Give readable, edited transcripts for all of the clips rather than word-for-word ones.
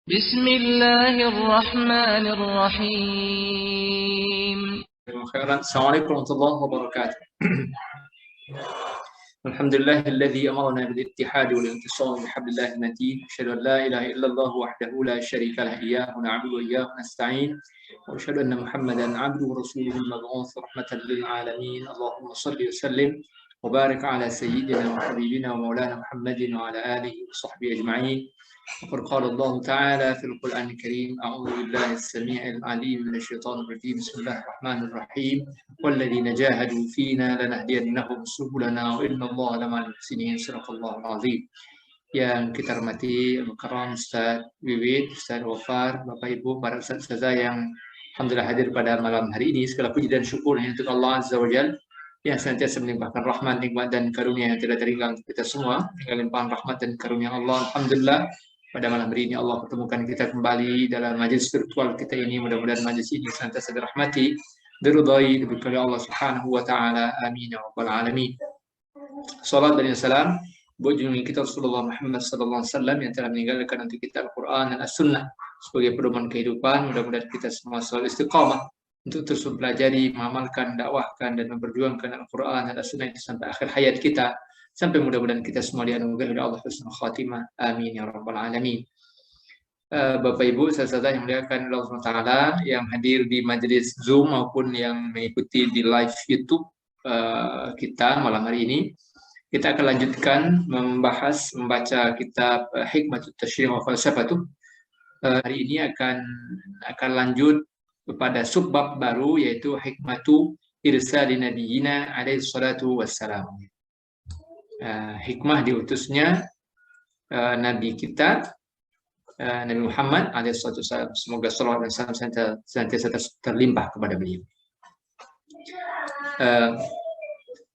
بسم الله الرحمن الرحيم. السلام عليكم ورحمة الله وبركاته. الحمد لله الذي أمرنا بالاتحاد والانتصار بحبل الله المتين. أشهد أن لا إله إلا الله وحده لا شريك له إياه نعبد وإياه نستعين. وأشهد أن محمدا عبده ورسوله المبعوث رحمة للعالمين. اللهم صل وسلم وبارك على سيدنا وحبيبنا ومولانا محمد وعلى آله وصحبه أجمعين. وقد قال الله تعالى في القرآن الكريم: أعوذ بالله السميع العليم من الشيطان الرجيم. بسم الله الرحمن الرحيم. والذين جاهدوا فينا لنهدينهم سبلنا وإن الله لمع المحسنين. صدق الله العظيم. Yang kita hormati Al-Mukarram Ustaz Wiwid, Ustaz Wafar, Bapak Ibu, para ustaz-ustazah yang alhamdulillah hadir pada malam hari ini. Segala puji dan syukur hanya untuk Allah Azza wa Jalla yang senantiasa melimpahkan rahmat, nikmat dan karunia yang tidak terhingga untuk kita semua. Dengan limpahan rahmat dan karunia Allah, alhamdulillah pada malam hari ini Allah pertemukan kita kembali dalam majelis virtual kita ini. Mudah-mudahan majelis ini senantiasa dirahmati, diridhai oleh Allah Subhanahu wa taala. Amin ya rabbal alamin. Salat dan salam buat junjungan kita Rasulullah Muhammad sallallahu alaihi wasallam yang telah meninggalkan untuk kita Al-Qur'an dan As-Sunnah sebagai pedoman kehidupan. Mudah-mudahan kita semua selalu istiqamah untuk terus mempelajari, mengamalkan, dakwahkan dan memperjuangkan Al-Qur'an dan As-Sunnah sampai akhir hayat kita. Sampai mudah-mudahan kita semua dianugerahi oleh Allah husnul khatimah. Amin ya rabbal alamin. Bapak Ibu, saudara yang dimuliakan Allah Subhanahu wa taala yang hadir di majelis Zoom maupun yang mengikuti di live YouTube kita malam hari ini, kita akan lanjutkan membaca kitab Hikmatut Tashri' wa Falsafatuh. Hari ini akan lanjut kepada subbab baru, yaitu Hikmatu Irsali Nabiyina alaihi salatu wassalam. Hikmah diutusnya Nabi kita Nabi Muhammad alaihissalam. Semoga salawat dan salam senantiasa terlimpah kepada beliau.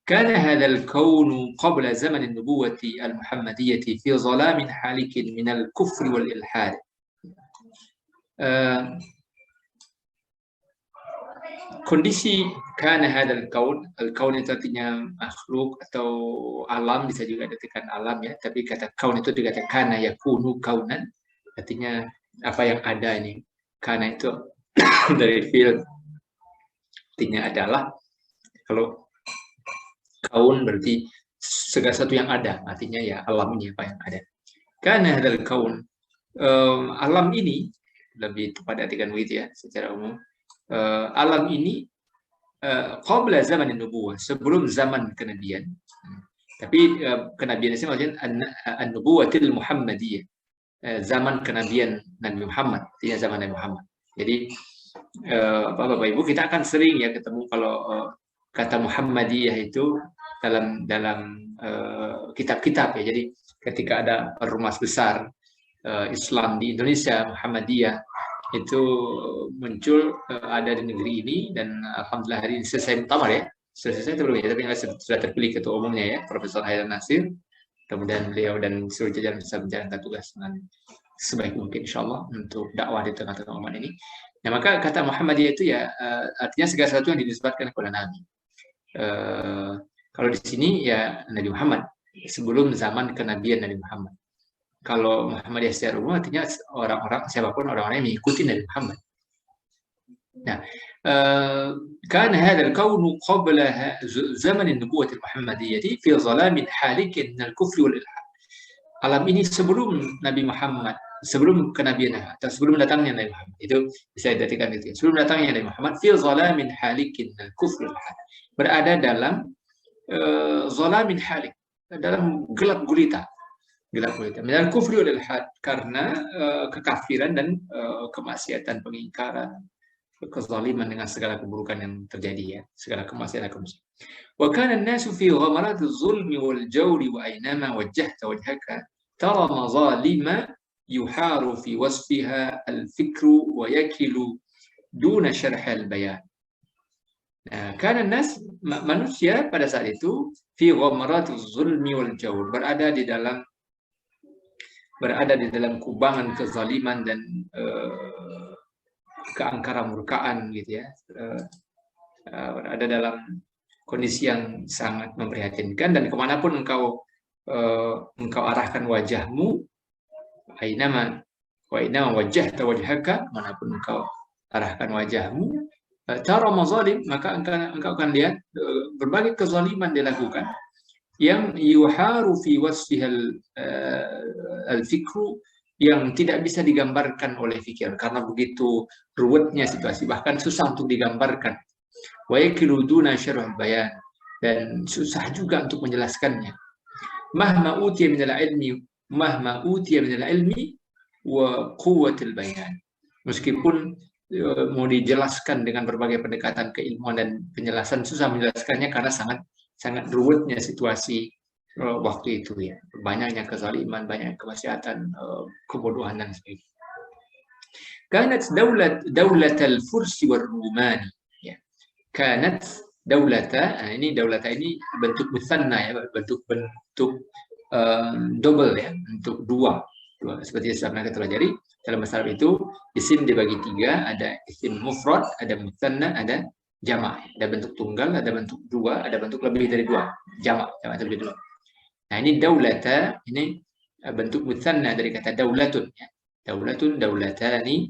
Kana hadzal kaunu qabla zaman an-nubuwati al-muhammadiyyati fi zalamin halikin min al-kufri wal ilhad. Kondisi kana hadzal kaun, al-kaun itu artinya makhluk atau alam, bisa juga dikatakan alam ya, tapi kata kaun itu dikatakan kana yakunu kaunan, artinya apa yang ada ini. Kana itu dari fi'il artinya adalah. Kalau kaun berarti segala sesuatu yang ada, artinya ya alam ini apa yang ada. Kana hadzal kaun, alam ini lebih tepat artikan begitu ya secara umum. Alam ini qabla zaman nubuwah, sebelum zaman kenabian. Tapi kenabian ini maksudnya an-nubuwatil muhammadiyah, zaman kenabian Nabi Muhammad, artinya zaman Nabi Muhammad. Jadi Bapak Ibu, kita akan sering ya ketemu kalau kata Muhammadiyah itu dalam kitab-kitab ya. Jadi ketika ada perumas besar Islam di Indonesia, Muhammadiyah itu muncul ada di negeri ini, dan alhamdulillah hari ini selesai muktamar ya. Selesai itu belum ya, tapi sudah terpilih ketua umumnya ya, Profesor Haidar Nasir. Kemudian beliau dan seluruh jajaran bisa menjalankan tugas dengan sebaik mungkin insyaallah untuk dakwah di tengah-tengah umat ini. Nah, maka kata Muhammadiyah itu ya artinya segala sesuatu yang dinisbatkan kepada Nabi. Kalau di sini ya Nabi Muhammad sebelum zaman kenabian Nabi Muhammad. Kalau Muhammadiyah secara umum artinya orang-orang, siapapun orang-orang yang mengikuti Nabi Muhammad. Nah, kana hadzal kaunu qabla zaman an-nubuwwah al-muhammadiyyah fi zalamin halikin min al-kufr wal ilhad. Alam ini sebelum Nabi Muhammad, sebelum kenabian atau sebelum datangnya Nabi Muhammad. Itu bisa diartikan gitu. Sebelum datangnya Nabi Muhammad, fi zalamin halikin min al-kufr wal ilhad. Berada dalam zalamin halik, dalam gelap gulita. Minal kufri wal ilhad, karena kekafiran dan kemaksiatan, pengingkaran, kezaliman dengan segala keburukan yang terjadi ya, segala kemaksiatan. Wa kana an-nasu fi ghamarati adh-dhulmi wal jawri wa aynama wajjahta wajhaka tara mazalima yuharu fi wasfiha al-fikru wa yakilu duna syarh al-bayan. Nah, karena manusia pada saat itu fi ghamarati adh-dhulmi wal jawr, berada di dalam kubangan kezaliman dan keangkara murkaan gitu ya. Berada dalam kondisi yang sangat memprihatinkan, dan kemanapun engkau arahkan wajahmu, ainama Wa inna wajjahta wajhaka, manapun engkau arahkan wajahmu, tara mazalim, maka engkau akan lihat berbagai kezaliman dilakukan yang yuharu fi wasfihal al-fikru, yang tidak bisa digambarkan oleh pikiran karena begitu ruwetnya situasi, bahkan susah untuk digambarkan. Wa yakilu duna syarh bayan, dan susah juga untuk menjelaskannya. Mahma utiya minal ilmi wa quwwatil bayan. Meskipun mau dijelaskan dengan berbagai pendekatan keilmuan dan penjelasan, susah menjelaskannya karena sangat ruwetnya situasi waktu itu ya. Banyaknya kezaliman, banyak kemaksiatan, kebodohan dan sebagainya. Kanat daulatal fursi war rumani. Ya. Kanat daulata, ini daulata ini bentuk musanna ya, bentuk double ya, untuk dua. Seperti yang saya pelajari dalam masalah itu, isim dibagi tiga, ada isim mufrad, ada musanna, ada jamak. Ada bentuk tunggal, ada bentuk dua, ada bentuk lebih dari dua. Jamak lebih dari dua. Nah ini daulata, ini bentuk musanna dari kata daulatun. Ya. Daulatun, daulatani,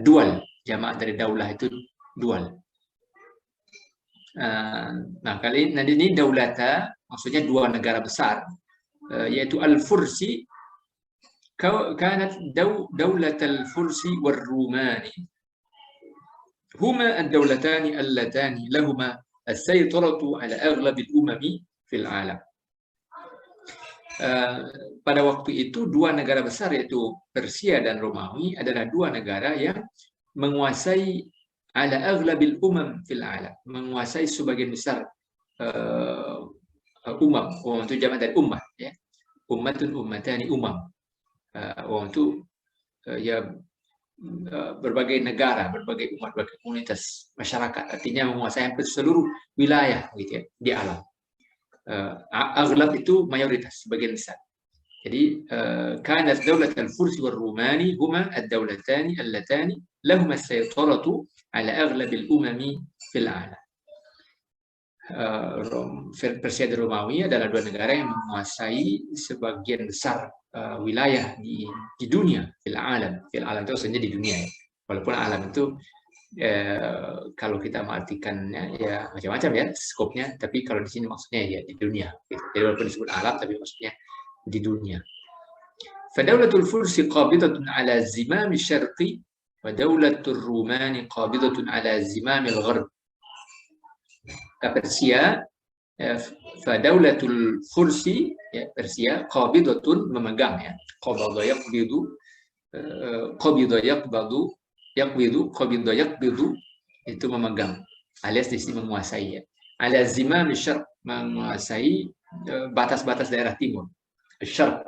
dual. Jamak dari daulah itu dual. Nah kali ini daulata maksudnya dua negara besar, yaitu al-Fursi. كانت دولة الفرس والرومان هما الدولتان اللتان لهما السيطرة على أغلب الأمم في العالم. Pada waktu itu dua negara besar yaitu Persia dan Romawi adalah dua negara yang menguasai ala aghlabil umam fil alam, menguasai sebagian besar umam. Itu jamak dari ummah ya. Ummatun ummatani umam. Untuk ya berbagai negara, berbagai umat, berbagai komunitas masyarakat, artinya menguasai hampir seluruh wilayah gitu ya, di alam. Aghlab itu mayoritas, sebagian besar. Jadi kanat daulat al-Furs wal Rumani huma ad-daulatani allatani lahum as-saytaratu ala aghlab al-umami fil alam. Persia dan Romawi adalah dua negara yang menguasai sebagian besar wilayah di dunia, fil alam itu maksudnya di dunia ya. Walaupun alam itu kalau kita mengartikannya ya macam-macam ya skopnya, tapi kalau di sini maksudnya ya di dunia gitu. Jadi walaupun disebut alam tapi maksudnya di dunia. Fadaulatul Fursi qabidatun ala zimam syarqi wa daulatul Rumani qabidatun ala zimam al-gharb. Persia, fadaulatul Fursi ya, Persia qabidatun memegang ya, qabada yaqbidu, qabida yaqbadu, yaqbidu, qabida yaqbidu itu memegang, alias di sini menguasai ya. Ala zimam syarq, menguasai batas-batas daerah timur. Syarq,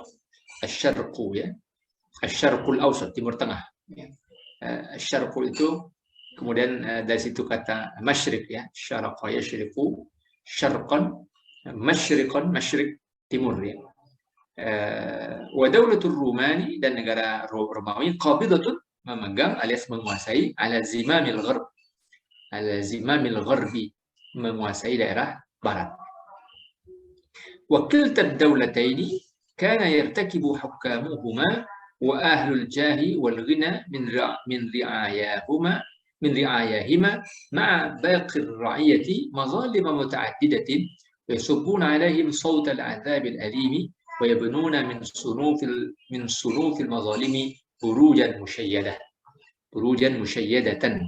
asyarqu ya, asyarqul awsat, timur tengah ya. Asyarqu itu kemudian dari situ kata masyriq ya, syaraqa yashriqu syarqan, masyriqan, masyriq timur ya. Wa daulatul Rumani, dan negara Romawi qabidatun memegang alias menguasai ala zimamil gharb, ala zimamil gharbi, menguasai daerah barat. Wa kilta ad-daulataini kana yartakibu hukamuhuma wa ahlul jahi wal ghina min ri'ayahima ma'a baqi ar-ra'iyati mazalim muta'addidatin yasubbuna 'alaihim sawt al-'adhab al-alim wa yabnuna min sunuf al-mazalimi burujan musyayyadatan.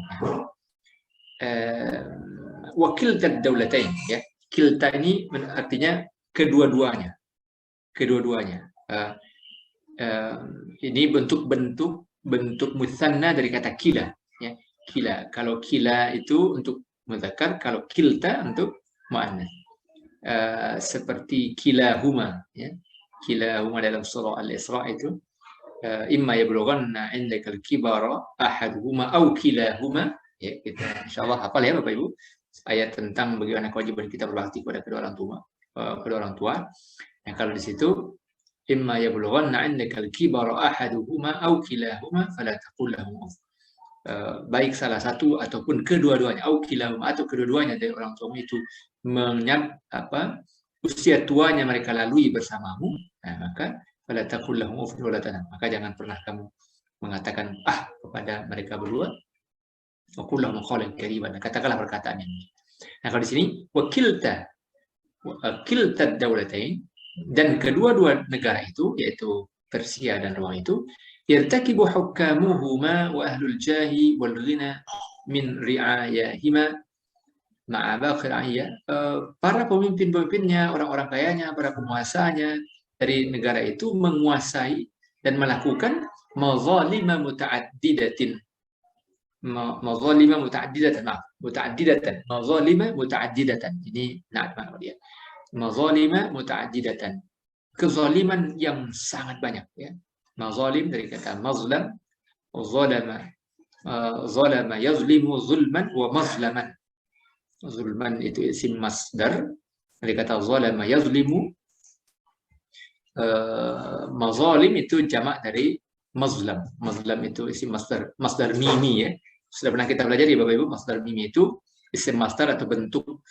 Wa kilta ad-daulatain ya. Kilta ini artinya kedua-duanya. Ini bentuk musanna dari kata kila ya. Kila, kalau kila itu untuk mudzakkar, kalau kilta untuk muannas. Seperti kilahuma ya. Kilahuma dalam surah Al-Isra itu imma yablughanna indakal kibara ahaduhuma aw kilahuma ya. Kita insyaallah hafal ya Bapak Ibu ayat tentang bagaimana kewajiban kita berbakti kepada kedua orang tua. Nah, kalau di situ imma yablughanna indakal kibara ahaduhuma aw kilahuma fala taqul lahum baik salah satu ataupun kedua-duanya, au kilahuma atau kedua-duanya dari orang tuamu itu usia tuanya mereka lalui bersamamu, nah, maka fala taqul lahum uffin wa la tanhar, maka jangan pernah kamu mengatakan kepada mereka berdua, qul lahum qawlan kariman, katakanlah perkataan yang baik. Nah, kalau di sini wakilta daulatain, dan kedua-dua negara itu, yaitu Persia dan Roma itu, yartakibu hukamuhuma wa ahlul jahi wal ghina min ri'ayahima ma'a baqi ra'iyah. Para pemimpin-pemimpinnya, orang-orang kayanya, para penguasanya dari negara itu menguasai dan melakukan mazalima muta'addidatin. Mazalima muta'addidatan, mazalima muta'addidatan. Ini makna dia. Mazalima muta'addidatan. Kezaliman yang sangat banyak, ya. Mazalim dari kata mazlam, zalama, zalama yazlimu zulman wa mazlaman. Zulman itu isim masdar dari kata zalama yazlimu. Mazalim itu jamak dari mazlam. Mazlam itu isim masdar mimi, ya. Sudah pernah kita belajar ya Bapak Ibu, masdar mimi itu isim masdar atau bentuk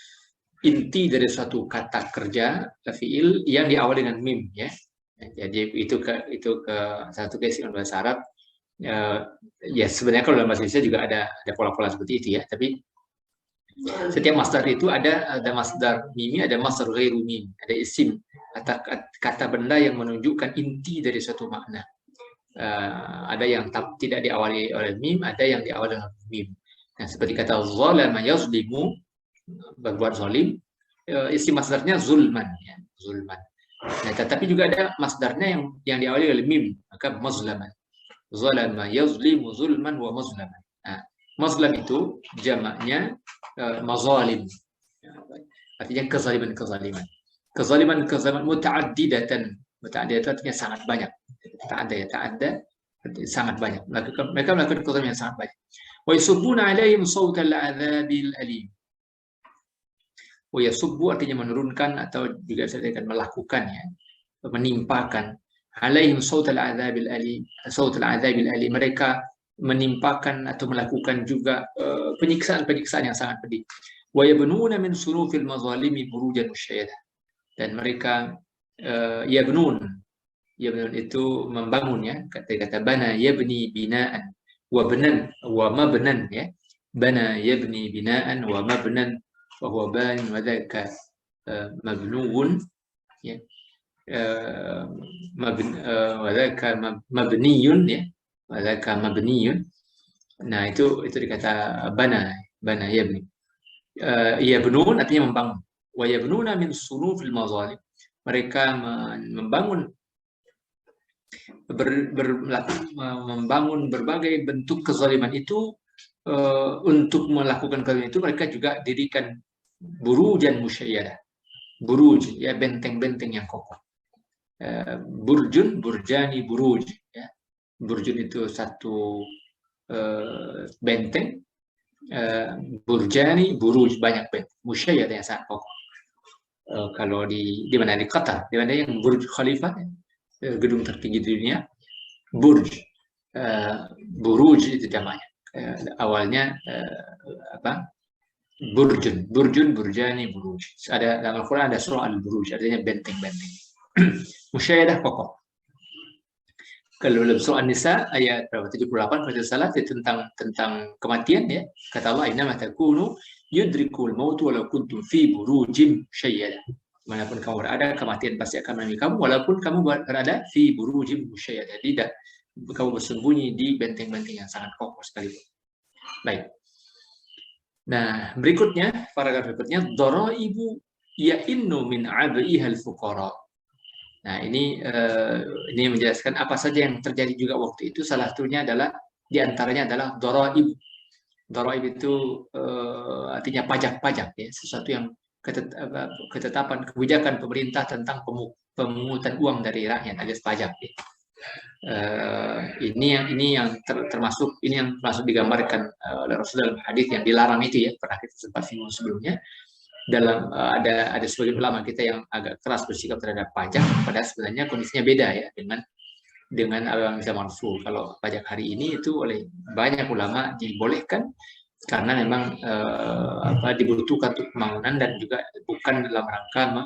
inti dari suatu kata kerja fiil yang diawali dengan mim, ya. Jadi itu ke satu keisian bahasa Arab. Ya sebenarnya kalau dalam bahasa Indonesia juga ada pola-pola seperti itu, ya. Tapi setiap masdar itu ada masdar mimi, ada masdar ghairu mim, ada isim, kata benda yang menunjukkan inti dari suatu makna. Ada yang tidak diawali oleh mim, ada yang diawali dengan mim. Nah, seperti kata zalama yazlimu, berbuat zalim, isi masdarnya zulman, ya, zulman. Nah, tetapi juga ada masdarnya yang diawali oleh mim, maka mazlaman. Zalama yazlimu zulman wa mazlaman. Nah, mazlam itu jamaknya mazalim. Artinya kezaliman. Kezaliman muta'addidatan. Muta'addidatan artinya sangat banyak. Ta'adda sangat banyak. Mereka melakukan kezaliman yang sangat banyak. Wa yasubbuna 'alaihim sawtal 'adzabil alim. Yasubbu artinya menurunkan atau juga bisa dikatakan melakukan, ya, menimpakan. Alaihim sautal adzabil alim, mereka menimpakan atau melakukan juga penyiksaan-penyiksaan yang sangat pedih. Wa yabnuna min surufil mazalimi burujan musyayadah, dan mereka yabnun itu membangun, ya, kata bana yabni binaan wa mabnan, ya. Bana yabni binaan wa mabnan bahwa ban wadaka mabnuun, ya, wadaka mabniyun, ya, wadaka mabniyun. Nah, itu dikata bana yabni. Yabnun artinya membangun. Wa yabnuna min sunufil mazalim, mereka membangun membangun berbagai bentuk kezaliman itu. Untuk melakukan kezaliman itu mereka juga dirikan burujan musyayadah. Buruj, ya, benteng-benteng yang kokoh. Burjun, burjani, buruj, ya. Burjun itu satu benteng, burjani, buruj, banyak benteng. Musyayadah yang sangat kokoh. Kalau di mana, di Qatar, di mana yang Burj Khalifah, gedung tertinggi di dunia, burj, buruj itu namanya. Awalnya burjun, burjani, buruj. Ada dalam Al-Quran ada surah Al-Buruj, artinya benteng-benteng. Musyayadah kokoh. Kalau dalam surah An-Nisa ayat 78 pada salat itu tentang kematian, ya. Kata Allah, "Innama takunu yudrikul maut walau kuntum fi burujin musyayadah." Manapun kamu berada, kematian pasti akan menemui kamu walaupun kamu berada fi burujin musyayadah. Tidak, kamu bersembunyi di benteng-benteng yang sangat kokoh sekali. Baik. Nah, berikutnya, paragraf berikutnya, daraibu ya'innu min 'abihal fuqara. Nah, ini menjelaskan apa saja yang terjadi juga waktu itu. Salah satunya adalah, diantaranya adalah daraib. Daraib itu artinya pajak-pajak, ya, sesuatu yang ketetapan kebijakan pemerintah tentang pemungutan uang dari rakyat alias pajak, ya. Ini yang termasuk digambarkan oleh Rasul dalam hadis yang dilarang itu, ya, pernah kita sempat singgung sebelumnya. Dalam ada sebagian ulama kita yang agak keras bersikap terhadap pajak, padahal sebenarnya kondisinya beda, ya, dengan yang zaman Rasul. Kalau pajak hari ini itu oleh banyak ulama dibolehkan karena memang dibutuhkan untuk pembangunan dan juga bukan dalam rangka,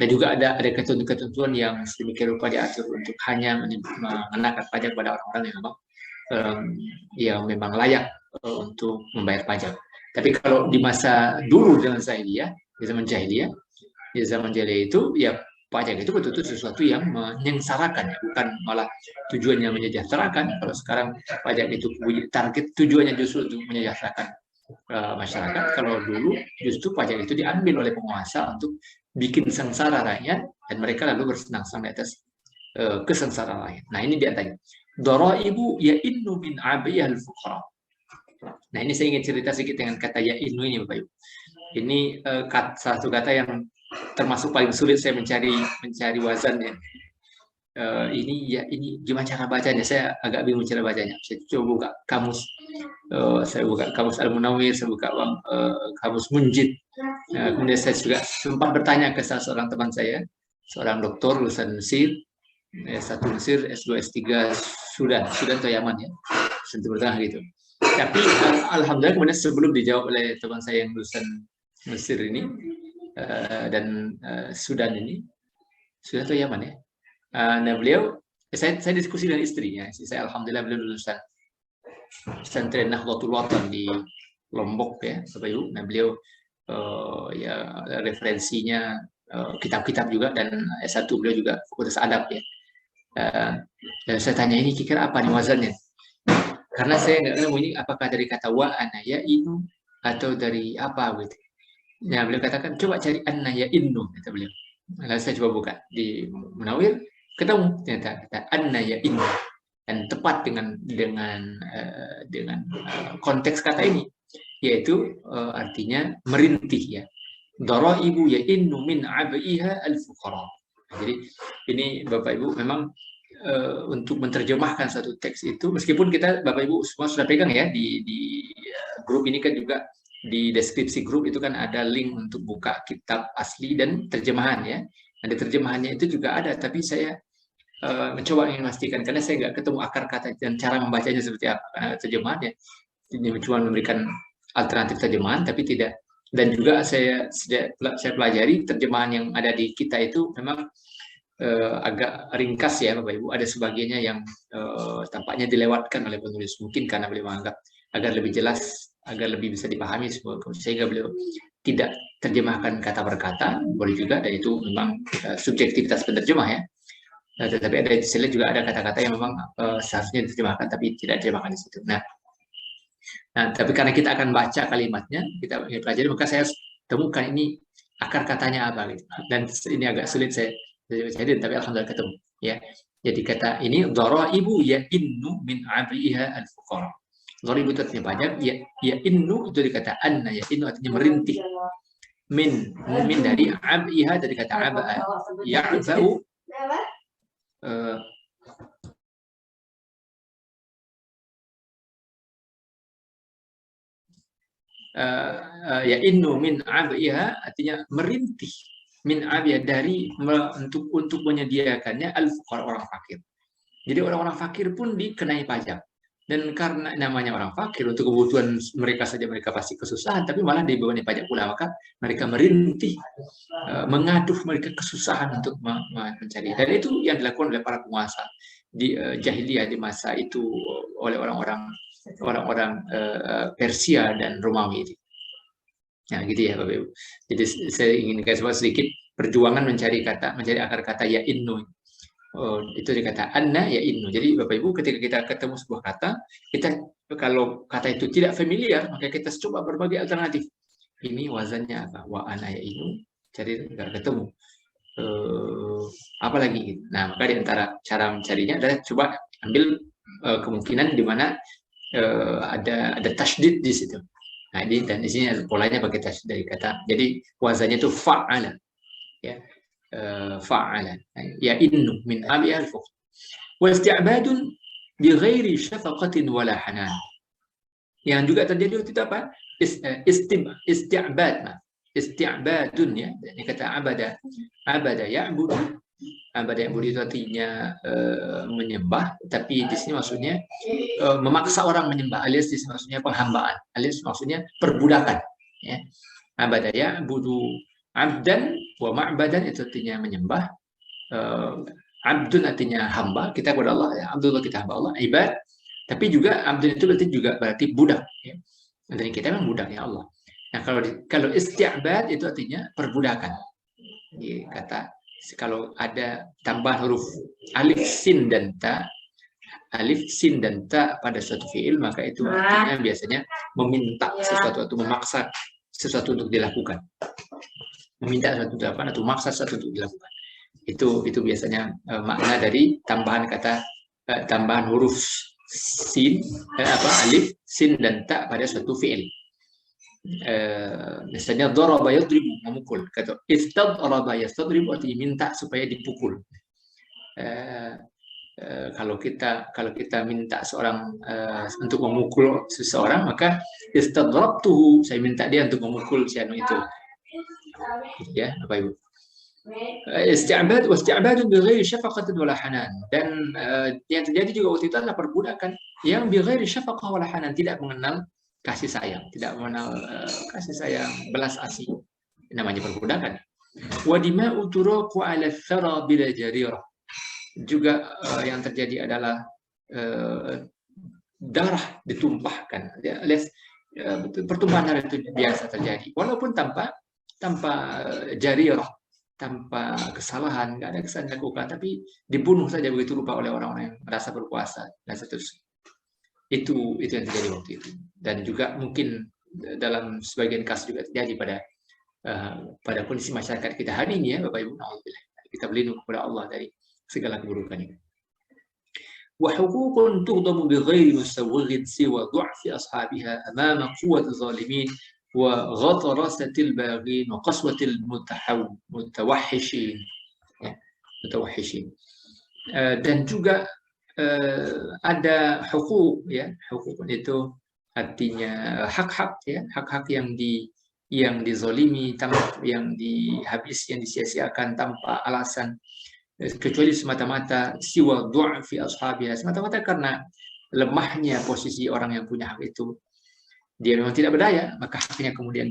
dan juga ada ketentuan yang sedemikian rupa diatur untuk hanya mengenakan pajak pada orang-orang yang memang yang memang layak untuk membayar pajak. Tapi kalau di masa dulu zaman jahiliyah, di zaman jahiliyah itu ya pajak itu betul-betul sesuatu yang menyengsarakan, ya, bukan malah tujuannya menyejahterakan. Kalau sekarang pajak itu target tujuannya justru untuk menyejahterakan masyarakat. Kalau dulu justru pajak itu diambil oleh penguasa untuk bikin sengsara rakyat dan mereka lalu bersenang-senang di atas kesengsaraan rakyat. Nah ini diantaranya. Daraibu ya'innu min abiyah al-fuqara. Nah ini saya ingin cerita sedikit dengan kata ya'innu ini Bapak Ibu. Ini satu kata yang termasuk paling sulit saya mencari wazannya. Ini gimana cara bacanya? Saya agak bingung cara bacanya. Saya coba buka kamus, saya buka kamus Al-Munawwir, saya buka kamus Munjid. Kemudian saya juga sempat bertanya ke salah seorang teman saya, seorang doktor lulusan Mesir, S1 Mesir, S2, S3 Sudan atau Yaman ya, Timur Tengah gitu. Tapi alhamdulillah kemudian sebelum dijawab oleh teman saya yang lulusan Mesir ini dan Sudan atau Yaman ya. Nah beliau, saya diskusi dengan istrinya. Saya alhamdulillah beliau lulusan pesantren Nahdlatul Watan di Lombok ya, Bapak Ibu. Nah beliau ya referensinya kitab-kitab juga dan S1 beliau juga fakultas adab ya. Dan saya tanya ini kira apa nih wazannya? Karena saya nggak tahu ini apakah dari kata wa ana ya inu atau dari apa gitu. Nah beliau katakan coba cari anna ya innu kata beliau. Lalu saya coba buka di Munawwir, ketemu ternyata kata anna ya innu dan tepat dengan konteks kata ini, yaitu artinya merintih ya. Daraibu ya innu min abaiha al-fuqara. Jadi ini Bapak Ibu memang untuk menerjemahkan satu teks itu, meskipun kita Bapak Ibu semua sudah pegang ya di grup ini kan juga di deskripsi grup itu kan ada link untuk buka kitab asli dan terjemahan ya. Ada terjemahannya itu juga ada, tapi saya mencoba ingin memastikan karena saya nggak ketemu akar kata dan cara membacanya seperti apa. Karena terjemahannya ini cuma memberikan alternatif terjemahan, tapi tidak. Dan juga saya pelajari terjemahan yang ada di kita itu memang agak ringkas ya Bapak Ibu. Ada sebagiannya yang tampaknya dilewatkan oleh penulis, mungkin karena beliau menganggap agar lebih jelas, agar lebih bisa dipahami sehingga beliau tidak terjemahkan kata per kata, boleh juga, dan itu memang subjektivitas penerjemah ya. Tetapi ada istilah juga ada kata-kata yang memang seharusnya diterjemahkan tapi tidak diterjemahkan di situ. Nah, tapi karena kita akan baca kalimatnya, kita pelajari, maka saya temukan ini akar katanya apa gitu. Dan ini agak sulit saya tapi alhamdulillah ketemu ya. Jadi kata ini daraibu ya innu min abiha al-fuqara. Daraibu itu artinya pajak, ya innu itu dikata anna, ya innu artinya merintih. Min dari abiha dari kata aba. Ya'ba'u ya innu min abiha artinya merintih, min abiha dari untuk menyediakannya al-fuqara orang fakir. Jadi orang-orang fakir pun dikenai pajak. Dan karena namanya orang fakir, untuk kebutuhan mereka saja mereka pasti kesusahan, tapi malah dibebani pajak pula. Maka mereka merintih, mengaduh mereka kesusahan untuk mencari. Dan itu yang dilakukan oleh para penguasa di jahiliyah di masa itu oleh orang-orang Persia dan Romawi. Nah gitu ya Bapak Ibu. Jadi saya ingin kasih sedikit perjuangan mencari akar kata ya innu. Itu dikata anna ya innu. Jadi Bapak Ibu ketika kita ketemu sebuah kata, kita kalau kata itu tidak familiar, maka kita coba berbagai alternatif. Ini wazannya apa? Wa ana ya innu. Cari nggak ketemu. Apalagi. Nah maka di antara cara mencarinya adalah coba ambil kemungkinan di mana ada tasydid di situ. Nah ini dan di sini polanya pakai tasydid dari kata. Jadi wazannya itu fa'ala. Ya. فعلا يئن من أبيها الفقر واستعباد بغير شفقة ولا حنان. Yang juga terjadi waktu itu apa? Isti'badun ya. Ini kata abada ya'budu. Abada ya'budu itu artinya menyembah, tapi di sini maksudnya memaksa orang menyembah, alias di sini maksudnya penghambaan, alias maksudnya perbudakan ya. Abada ya'budu abdan wa ma'badan itu artinya menyembah. Abdun artinya hamba, kita kepada Allah ya. Abdullah kita hamba Allah. Ibad Tapi juga abdun itu berarti budak. Ya. Dan kita memang budak ya Allah. Nah kalau isti'bad itu artinya perbudakan. Jadi, kalau ada tambahan huruf alif, sin dan ta, pada suatu fiil, maka itu artinya biasanya meminta sesuatu atau memaksa sesuatu untuk dilakukan. Meminta sesuatu untuk dilakukan atau memaksa sesuatu untuk dilakukan. Itu biasanya makna dari tambahan huruf sin, alif, sin dan ta pada suatu fiil. Misalnya daraba yadribu, memukul. Kata istadraba yastadribu artinya minta supaya dipukul. Kalau kita minta seorang untuk memukul seseorang, maka istadrabtuhu, saya minta dia untuk memukul si anu itu. Ya, Bapak Ibu. Isti'bad wasti'badun bighairi syafaqatin wala hanan, dan yang terjadi juga waktu itu adalah perbudakan yang bighairi syafaqah wala hanan, tidak mengenal kasih sayang, tidak mengenal kasih sayang, belas asih, namanya perbudakan. Wa dima'u turaqu 'ala thara bila jarirah, juga yang terjadi adalah darah ditumpahkan, alias pertumpahan darah itu biasa terjadi, walaupun tanpa jarirah, tanpa kesalahan, nggak ada kesalahan dilakukan, tapi dibunuh saja begitu rupa oleh orang-orang yang merasa berkuasa dan seterusnya. Itu yang terjadi waktu itu. Dan juga mungkin dalam sebagian kasus juga terjadi pada kondisi masyarakat kita hari ini ya Bapak Ibu. Kita berlindung kepada Allah dari segala keburukan ini. Wa huququn tughdamu bighairi musawwighin siwa du'fi ashabiha amama quwwati zalimin wa ghatarasatil baghin wa qaswatil mutawahhishin. Mutawahhishin. Dan juga ada hukuk ya, hukuk itu artinya hak-hak ya, hak-hak yang dizolimi, yang yang disia-siakan tanpa alasan, kecuali semata-mata siwa du'fi ashabiha, semata-mata karena lemahnya posisi orang yang punya hak itu. Dia memang tidak berdaya, maka haknya kemudian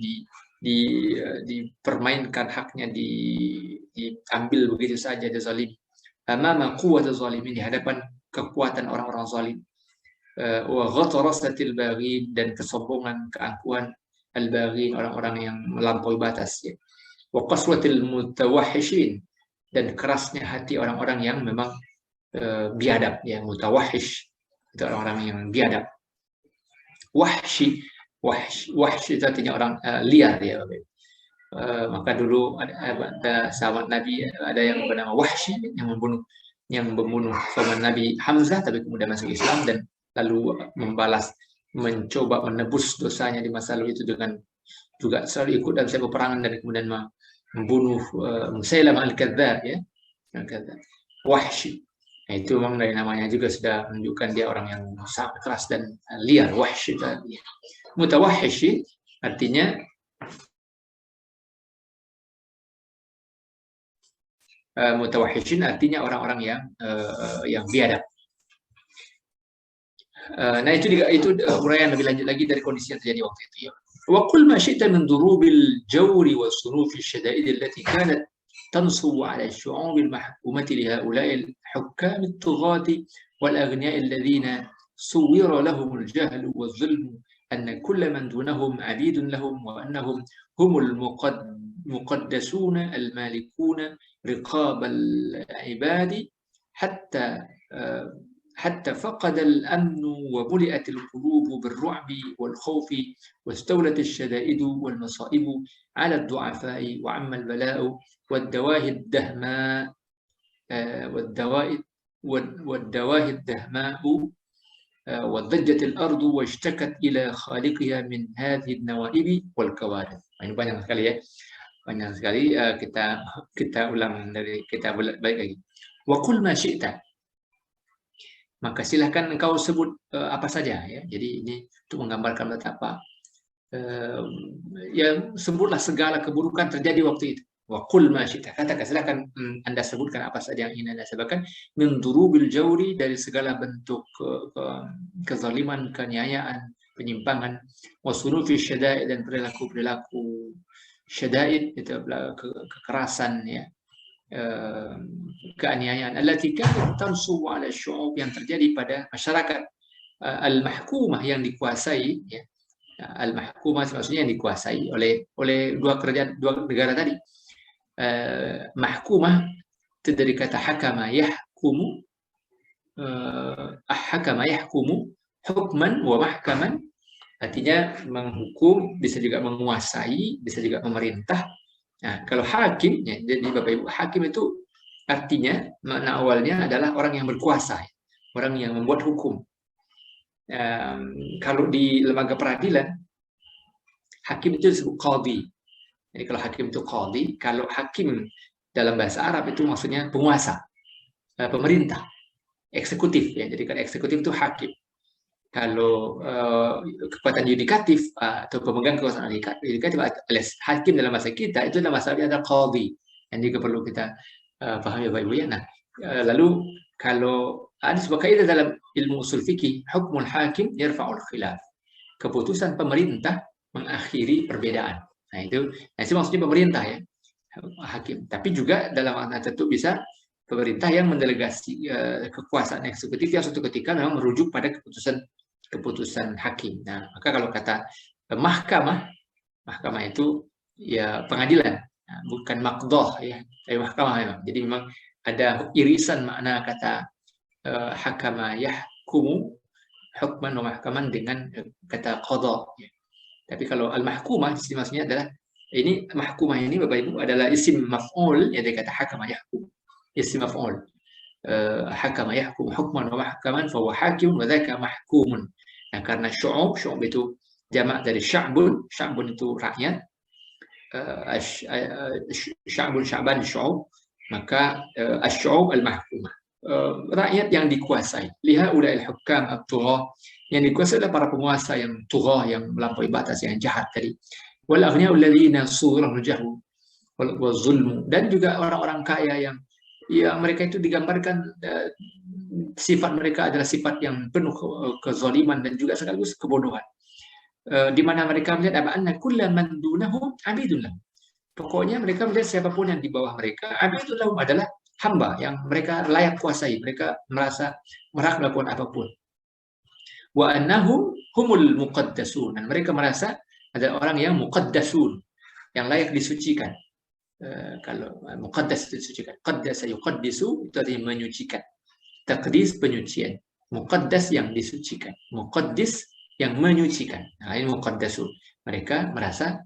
dipermainkan, haknya diambil begitu saja, dizalimi. Amama quwwati zalimin, di hadapan kekuatan orang-orang zalim. Wa ghatarasatil baghin, dan kesombongan, keangkuhan al-baghin, orang-orang yang melampaui batas ya. Wa qaswatil mutawahhishin, dan kerasnya hati orang-orang yang memang biadab ya, mutawahhish itu orang-orang yang biadab. Wahshi itu artinya orang liar ya. Maka dulu ada sahabat Nabi, ada yang bernama Wahsy yang membunuh sahabat Nabi Hamzah, tapi kemudian masuk Islam dan lalu mencoba menebus dosanya di masa lalu itu dengan juga selalu ikut dalam setiap peperangan dan kemudian membunuh Musailamah al-Kadzdzab ya. Wahsy. Nah, itu memang dari namanya juga sudah menunjukkan dia orang yang sangat keras dan liar. Wahsy tadi. Mutawahhish artinya mutawahhishin artinya orang-orang yang biadab. Nah itu uraian lebih lanjut lagi dari kondisi yang terjadi waktu itu ya. Wa qul ma syi'ta min durubil jawri wa sunufi syada'id allati kanat tansubu 'ala syu'ub al-mahkumati li ha'ula'i al-hukam at-tughati wal aghniya alladhina suwira lahum al-jahl wa adh-dhulm anna kull man dunahum 'abidun lahum wa annahum humul muqaddasuna al-malikuna رقاب العباد حتى فقد الأمن وملئت القلوب بالرعب والخوف واستولت الشدائد والمصائب على الضعفاء وعم البلاء والدواهي الدهماء وضجت الأرض واشتكت إلى خالقها من هذه النوائب والكوارث. Ini banyak sekali ya. Banyak sekali, kita ulang kita balik lagi. Wa qul ma syi'ta, maka silahkan engkau sebut apa saja ya. Jadi ini untuk menggambarkan betapa ya, sebutlah segala keburukan terjadi waktu itu. Wa qul ma syi'ta, katakan, silahkan Anda sebutkan apa saja yang ingin Anda sebutkan, min durubil jawri, dari segala bentuk kezaliman, kenyayaan, penyimpangan, wa sunufi syada'id, dan perilaku syada'id itu kekerasan ya, keaniayaan, allati kanat tansubu 'ala syu'ub, yang terjadi pada masyarakat al-mahkumah yang dikuasai, ya. Al-mahkumah maksudnya yang dikuasai oleh dua negara tadi. Mahkumah itu dari kata hakama yahkumu, hakama yahkumu hukman wa mahkaman, artinya menghukum, bisa juga menguasai, bisa juga memerintah. Nah, kalau hakim, ya, jadi Bapak Ibu, hakim itu artinya makna awalnya adalah orang yang berkuasa, orang yang membuat hukum. Kalau di lembaga peradilan, hakim itu disebut qadhi. Jadi kalau hakim itu qadhi, kalau hakim dalam bahasa Arab itu maksudnya penguasa, pemerintah, eksekutif, ya. Jadi kan eksekutif itu hakim. Kalau kekuatan yudikatif atau pemegang kekuasaan yudikatif alias hakim dalam bahasa kita itu dalam bahasa Arabnya ada qadhi, yang juga perlu kita pahami Bapak Ibu, ya. Nah, lalu kalau ada sebuah kaidah dalam ilmu usul fikih, hukmul hakim yarfa'ul khilaf. Keputusan pemerintah mengakhiri perbedaan. Nah, itu maksudnya pemerintah, ya, hakim. Tapi juga dalam makna tertentu bisa pemerintah yang mendelegasi kekuasaan eksekutif yang suatu ketika memang merujuk pada keputusan hakim. Nah, maka kalau kata mahkamah itu ya pengadilan, nah, bukan maqdah, ya, tapi mahkamah memang. Jadi memang ada irisan makna kata hakama yahkumu hukman wa mahkaman dengan kata qadha, ya. Tapi kalau al-mahkumah maksudnya adalah ini mahkumah ini Bapak Ibu adalah isim maf'ul, ya, dari kata hakama yahkum, isim maf'ul. Hakama yahkum hukman wa mahkaman fa huwa hakim wa dzaka mahkumun. Nah, karena syu'ub itu jamak dari sya'bun itu rakyat, sya'ban syu'ub, maka asy-syu'ub al-mahkumah, rakyat yang dikuasai. Liha ula'il hukam at-tughah, yang dikuasai oleh para penguasa yang tughah, yang melampaui batas, yang jahat tadi. Wal aghniya'u alladziina surahul jahlu wal zulmu, dan juga orang-orang kaya yang mereka itu digambarkan sifat mereka adalah sifat yang penuh kezaliman dan juga sekaligus kebodohan. Di mana mereka melihat anna kullaman dunahum abidun lahum. Pokoknya mereka melihat siapapun yang di bawah mereka abidun lahum adalah hamba yang mereka layak kuasai, mereka merasa berhak melakukan apapun. Wa annahum humul muqaddasun, dan mereka merasa adalah orang yang muqaddasun, yang layak disucikan. Kalau muqaddas itu disucikan, qaddasa yuqaddisu itu artinya menyucikan. Taqdis penyucian, muqaddas yang disucikan, muqaddis yang menyucikan. Nah, ini muqaddasun. Mereka merasa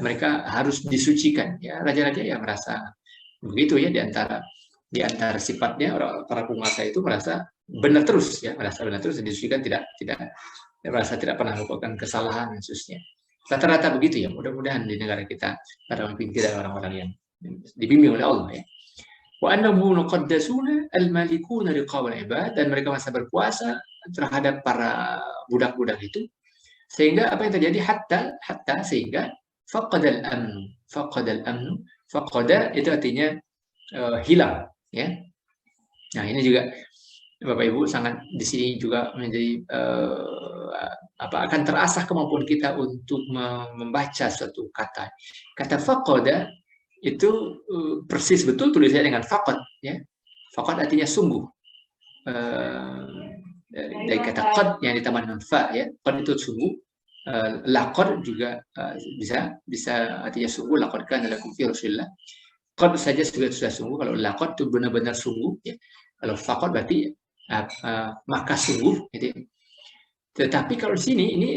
mereka harus disucikan, ya. Raja-raja yang merasa begitu, ya, di antara sifatnya para penguasa itu merasa benar terus, ya, merasa benar terus, disucikan, tidak merasa tidak pernah melakukan kesalahan khususnya. Rata-rata begitu, ya. Mudah-mudahan di negara kita para pemimpin kita orang-orang yang dibimbing oleh Allah, ya. Wa annahum muqaddasuna al-malikuna liqawal ibad, dan mereka merasa berkuasa terhadap para budak-budak itu, sehingga apa yang terjadi hatta sehingga faqadal amnu, faqada itu artinya hilang, ya. Nah, ini juga Bapak Ibu sangat di sini juga menjadi akan terasah kemampuan kita untuk membaca suatu kata. Kata faqada itu persis betul tulisannya dengan faqad, ya. Faqad artinya sungguh. Dari kata qad yang ditambah dengan fa, ya. Qad itu sungguh. Laqad juga bisa artinya sungguh. Laqad kana lakum fi Rasulillah. Qad saja sudah sungguh. Kalau laqad itu benar-benar sungguh, ya. Kalau faqad berarti maka sungguh, gitu. Tetapi kalau di sini ini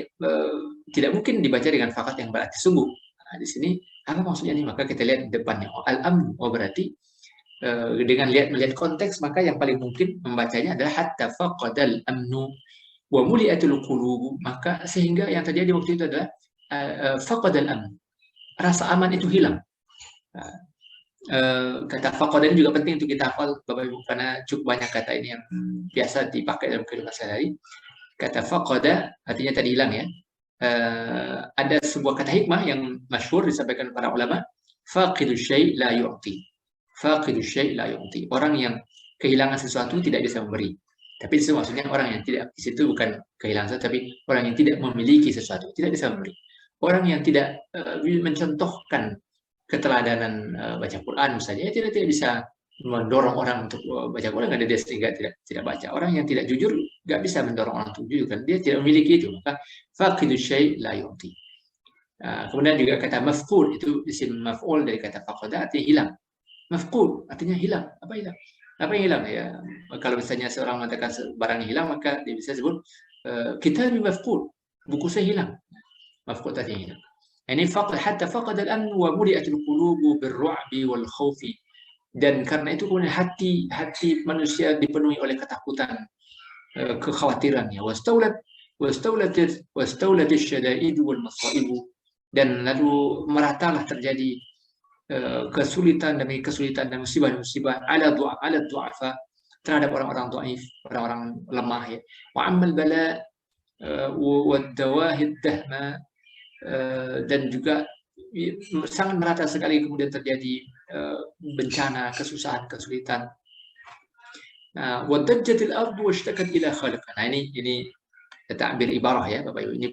tidak mungkin dibaca dengan faqad yang berarti sungguh. Nah, di sini apa maksudnya nih? Maka kita lihat depannya, al-amnu, berarti dengan melihat konteks, maka yang paling mungkin membacanya adalah hatta faqadal amnu wa muliatul qulub, maka sehingga yang terjadi waktu itu adalah faqadal amnu, rasa aman itu hilang. Kata faqad ini juga penting untuk kita hafal Bapak Ibu, karena cukup banyak kata ini yang biasa dipakai dalam kehidupan sehari-hari. Kata faqada artinya tadi hilang, ya. Ada sebuah kata hikmah yang masyhur disampaikan para ulama, faqidu syai' la yu'ti. Faqidu syai' la yu'ti. Orang yang kehilangan sesuatu tidak bisa memberi. Tapi itu maksudnya orang yang tidak, di situ bukan kehilangan sesuatu, tapi orang yang tidak memiliki sesuatu, tidak bisa memberi. Orang yang tidak mencontohkan keteladanan baca Quran misalnya, tidak bisa mendorong orang untuk baca Quran karena dia sehingga tidak baca. Orang yang tidak jujur nggak bisa mendorong orang untuk jujur kan dia tidak memiliki itu. Maka faqidu syai' la yu'ti. Kemudian juga kata mafqud itu isim maf'ul dari kata faqada artinya hilang. Mafqud artinya hilang. Apa hilang? Apa yang hilang ya? Kalau misalnya seorang mengatakan barang hilang maka dia bisa sebut kitab mafqud. Buku saya hilang. Mafqud artinya hilang. Ini faqad hatta faqad al-amn wa muli'at al-qulub bir-ru'bi wal khawfi. Dan karena itu kemudian hati manusia dipenuhi oleh ketakutan, kekhawatiran ya. Wastaulat syada'id wal masaib, dan lalu meratalah terjadi kesulitan demi kesulitan dan musibah-musibah ala du'afa terhadap orang-orang dhaif, orang-orang lemah ya. Wa ammal bala wa dawahid dahma, dan juga sangat merata sekali kemudian terjadi bencana, kesusahan, kesulitan. Wadajjatil ardu washtakat ila khaliqah. Nah ini ta'bir ibarah ya Bapak Ibu, ini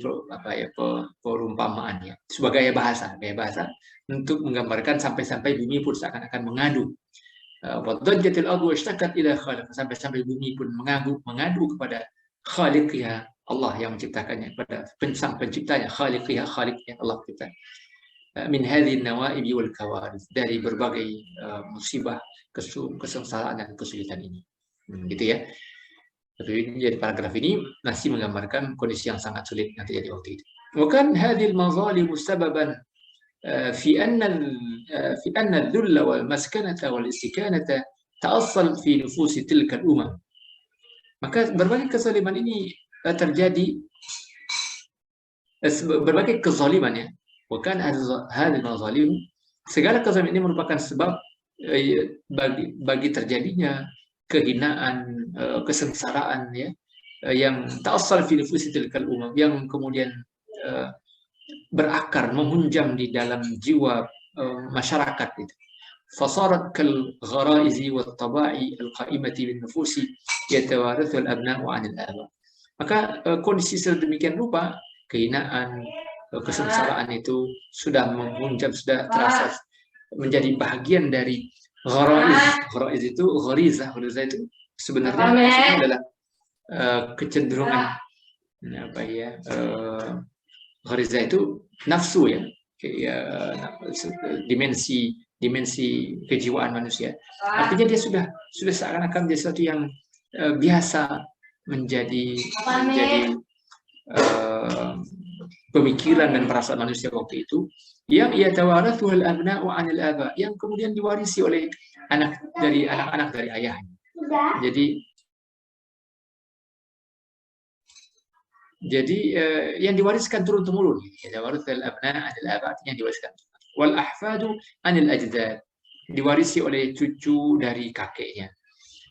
perumpamaan ya, sebagai gaya bahasa untuk menggambarkan sampai-sampai bumi pun seakan-akan mengadu. Wadajjatil ardu washtakat ila khaliqah, sampai-sampai bumi pun mengadu kepada khaliqnya, Allah yang menciptakannya, kepada sang penciptanya, khaliqnya Allah kita. Min hadhihi an-nawa'ib wal kawarith, dari berbagai musibah, kesengsaraan dan kesulitan ini. Gitu ya. Tapi jadi paragraf ini masih menggambarkan kondisi yang sangat sulit yang terjadi waktu itu. Wa kan hadhihi al-mazalim sababan fi anna al-dhull wal maskanata wal istikanata ta'assal fi nufus tilka al-umam. Maka berbagai kezaliman ini terjadi, berbagai kezaliman ya. Bukan hadil mazalim, segala kezaliman ini merupakan sebab bagi terjadinya kehinaan, kesengsaraan ya, yang ta'assal fi nufusi tilkal umam, yang kemudian berakar, menghunjam di dalam jiwa masyarakat itu. Fasarat kal gharaizi wat taba'i al qa'imati bin nufusi yatawarathu al abna'u 'anil aba. Maka kondisi sedemikian rupa, kehinaan, kesengsaraan itu sudah menghunjam, sudah terasa menjadi bagian dari gharaiz. Gharaiz itu gharizah itu sebenarnya maksudnya adalah kecenderungan apa ya, gharizah itu nafsu ya, dimensi kejiwaan manusia. Artinya dia sudah seakan-akan menjadi sesuatu yang biasa, menjadi pemikiran dan perasaan manusia waktu itu, yang ia tawarathuhal abna'u 'anil aba, yang kemudian diwarisi oleh anak-anak dari ayahnya. Jadi yang diwariskan turun temurun. Tawarathuhal abna' 'anil aba artinya diwariskan. Wal ahfadu 'anil ajdad, diwarisi oleh cucu dari kakeknya.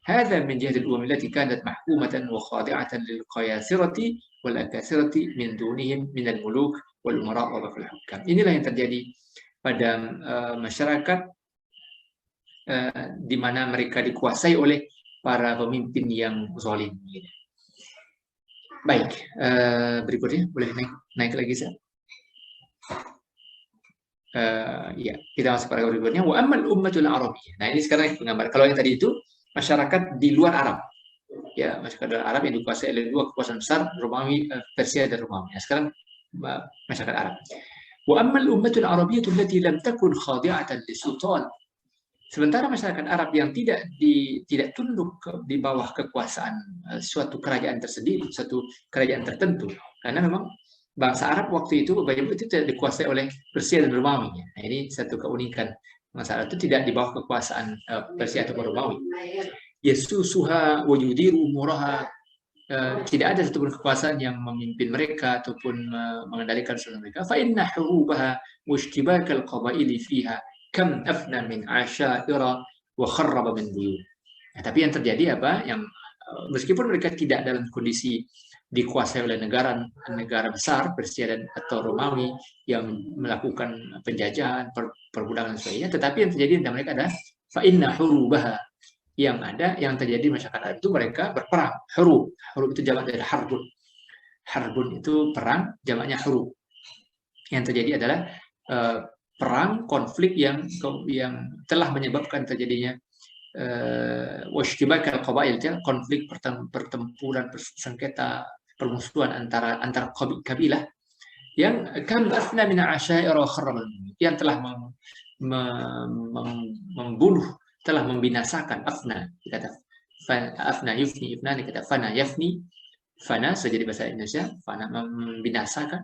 هذا من جهة الأمم التي كانت محكومة وخاضعة للقياسرة والأكاسرة من دونهم من الملوك والأمراء وبقى الحكام. Inilah yang terjadi pada masyarakat di mana mereka dikuasai oleh para pemimpin yang zalim. Baik, berikutnya boleh naik lagi saya. Ya, kita masuk pada berikutnya. Wa ammal ummatul arabiyyah. Nah ini sekarang penggambar. Kalau yang tadi itu masyarakat di luar Arab, ya, masyarakat luar Arab yang dikuasai oleh dua kekuasaan besar, Romawi, Persia dan Romawi. Nah, sekarang masyarakat Arab. Wa ammal ummatul arabiyyah allati lam takun khadi'atan lisultan. Sementara masyarakat Arab yang tidak tunduk di bawah kekuasaan suatu kerajaan tersendiri, suatu kerajaan tertentu, karena memang bangsa Arab waktu itu tidak dikuasai oleh Persia dan Romawi. Nah, ini satu keunikan. Masalah itu tidak di bawah kekuasaan Persia atau Romawi. Yasusuha wa yudiru umuraha, tidak ada satupun kekuasaan yang memimpin mereka ataupun mengendalikan seluruh mereka. Fa inna hurubaha wa ishtibakal qabaili fiha kam afna min asyaira wa kharraba min buyut. Nah, tapi yang terjadi apa? Yang meskipun mereka tidak dalam kondisi dikuasai oleh negara besar Persia dan atau Romawi yang melakukan penjajahan, perbudakan dan sebagainya, tetapi yang terjadi tentang mereka adalah fa inna hurubaha, yang terjadi masyarakat Arab itu mereka berperang. Hurub itu jamak dari harbun. Harbun itu perang, jamaknya hurub. Yang terjadi adalah perang, konflik yang telah menyebabkan terjadinya washtibak al-qabail, konflik pertempuran, sengketa, permusuhan antara kabilah yang kam afna min asyair wa kharrama, yang telah membunuh, telah membinasakan. Afna kata afna yufni, ifnani kata fana yafni, fana jadi bahasa Indonesia, fana membinasakan,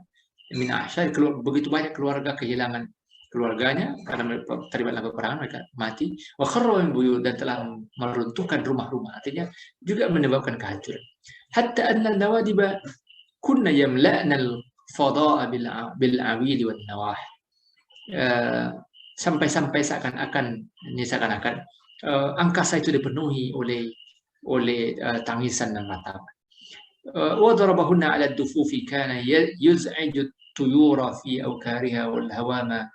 min asyair, begitu banyak keluarga kehilangan keluarganya karena terlibat dalam peperangan, mereka mati. Wa kharrama buyut, dan telah meruntuhkan rumah-rumah, artinya juga menyebabkan kehancuran. Hatta anna nawadiba kunna yamla'na al-fada'a bil awili wan nawah. Sampai-sampai seakan-akan angkasa itu dipenuhi oleh tangisan dan ratapan. Wa darabahunna 'ala ad-dufufi kana yuz'iju at-tuyura fi awkariha wal hawama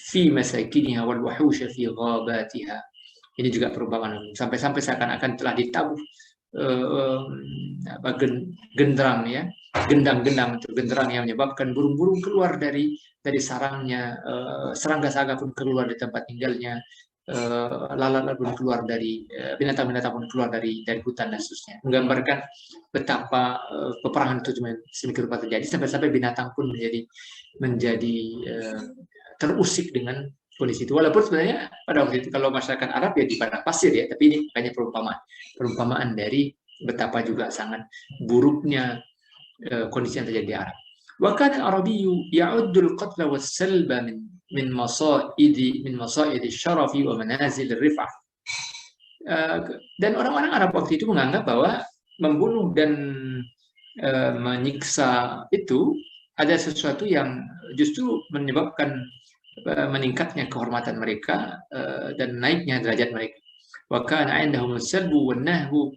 fi masakiniha wal wahusha fi ghabatiha. Ini juga perumpamaan, sampai-sampai seakan-akan telah ditabuh gendrang, ya, gendang-gendang itu genderang yang menyebabkan burung-burung keluar dari sarangnya, serangga-serangga pun keluar dari tempat tinggalnya, lalat pun keluar dari binatang-binatang pun keluar dari hutan dan seterusnya, menggambarkan betapa peperangan itu cuma sedemikian rupa terjadi, sampai-sampai binatang pun menjadi terusik dengan kondisi itu. Walaupun sebenarnya pada waktu itu kalau masyarakat Arab ya di padang pasir, ya, tapi ini hanya perumpamaan dari betapa juga sangat buruknya kondisi yang terjadi di Arab. Wa kana al-Arabiyyu ya'uddu al-qatla was-salba min masa'id asy-syarafi wa manazil ar-rif'ah. Dan orang-orang Arab waktu itu menganggap bahwa membunuh dan menyiksa itu ada sesuatu yang justru menyebabkan meningkatnya kehormatan mereka dan naiknya derajat mereka. Wa kana 'indahum as-salbu wan-nahbu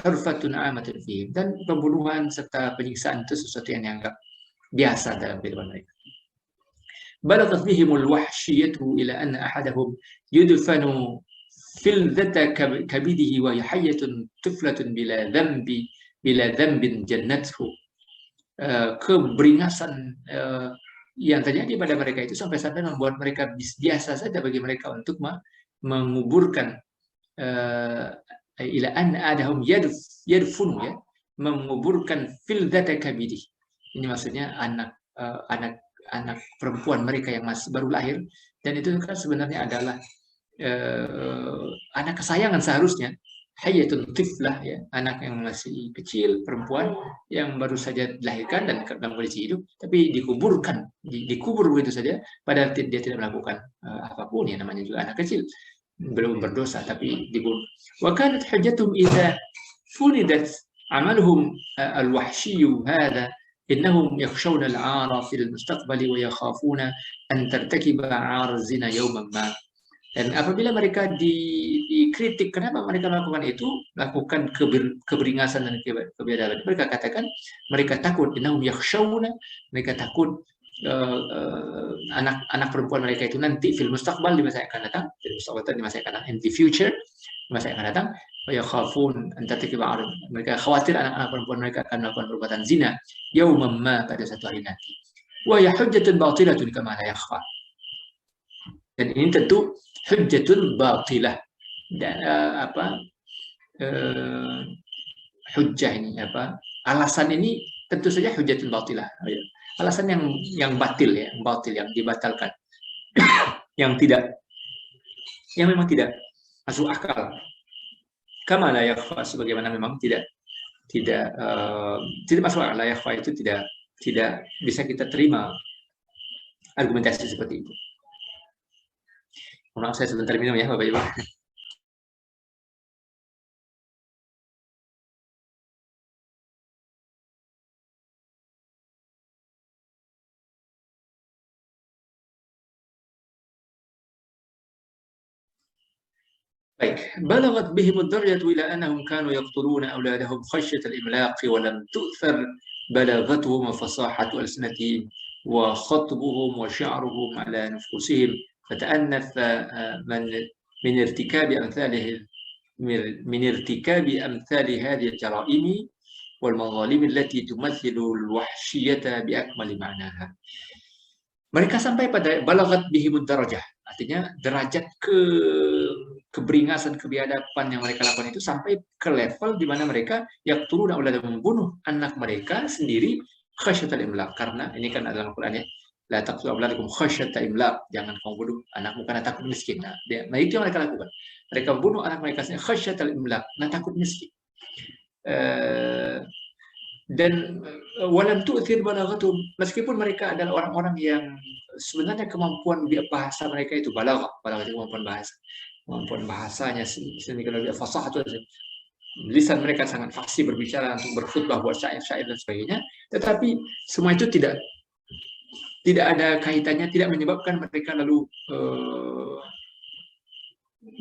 hurfatun 'amatun fihim, dan pembunuhan serta penyiksaan itu sesuatu yang dianggap biasa dalam kehidupan mereka. Balagat bihimul wahsyiyatu ila anna ahadahum yudfanu fil dhata kabidihi wa hayyatun tiflatun bila dhanbin jannathu. Keberingasan yang terjadi pada mereka itu sampai-sampai membuat mereka biasa saja bagi mereka untuk menguburkan ila an adahum yadfunu, ya, menguburkan fil dhata kabidi. Ini maksudnya anak perempuan mereka yang masih baru lahir, dan itu kan sebenarnya adalah anak kesayangan seharusnya. Hayyatun tiflah, ya, anak yang masih kecil, perempuan yang baru saja dilahirkan dan dalam kondisi hidup, tapi dikubur begitu saja, padahal dia tidak melakukan apapun, ya, namanya juga anak kecil, belum berdosa, tapi dibunuh. Wa kanat hujjatuhum idza funidat amaluhum al-wahshiyyu hadha innahum yakhshawna al-'ara fil mustaqbali wa yakhafuna an tartakiba 'ar zina yawman ma. Dan apabila mereka dikritik kenapa mereka melakukan itu, melakukan keberingasan dan kebiadaban, mereka katakan mereka takut, innahum yakhshawna, mereka takut anak perempuan mereka itu nanti fil mustaqbal, di masa yang akan datang, fil mustaqbal di masa yang akan datang, in the future, di masa yang akan datang, wa yakhafun an tartakiba 'ar, mereka khawatir anak-anak perempuan mereka akan melakukan perbuatan zina yauman ma, pada satu hari nanti. Wa ya hujjatun batilatun kama la yakhfa. Dan ini tentu hujjatun batilah, dan hujjah ini alasan ini tentu saja hujjatun batilah, alasan yang batil, ya, yang dibatalkan, yang memang tidak masuk akal. Kama la yakhfa, sebagaimana memang tidak masuk akal. La yakhfa itu tidak bisa kita terima argumentasi seperti itu. Maaf, saya sebentar minum, ya, Bapak Ibu. Baik, balagat bihim ad-darajatu ila annahum kanu yaqtuluna auladahum khasyata al-imlaq wa lam tu'thar balagatuhum wa fasahatu alsinatihim wa khatbuhum wa sya'ruhum ala nufusihim fata'annaf min irtikabi amthali hadhihi al-jara'imi wal madhalim allati tumathilu al-wahsyiyata bi akmali ma'naha. Mereka sampai pada balagat bihim ad-darajah, artinya derajat keberingasan, kebiadaban yang mereka lakukan itu sampai ke level di mana mereka yaqtuluna auladahum, membunuh anak mereka sendiri khasyatal imlaq. Karena ini kan dalam Al-Qur'an ya, la taqtulu auladakum khasyata imlaq, jangan kamu bunuh anakmu karena takut miskin. Nah, itu yang mereka lakukan. Mereka bunuh anak mereka sendiri khasyatal imlaq, nah takut miskin. Dan walam tu'thir balaghatum, meskipun mereka adalah orang-orang yang sebenarnya kemampuan bahasa mereka itu balaghah itu kemampuan bahasanya sedemikian lebih fasah itu, lisan mereka sangat fasih berbicara untuk berkhutbah, buat syair-syair dan sebagainya, tetapi semua itu tidak ada kaitannya, tidak menyebabkan mereka lalu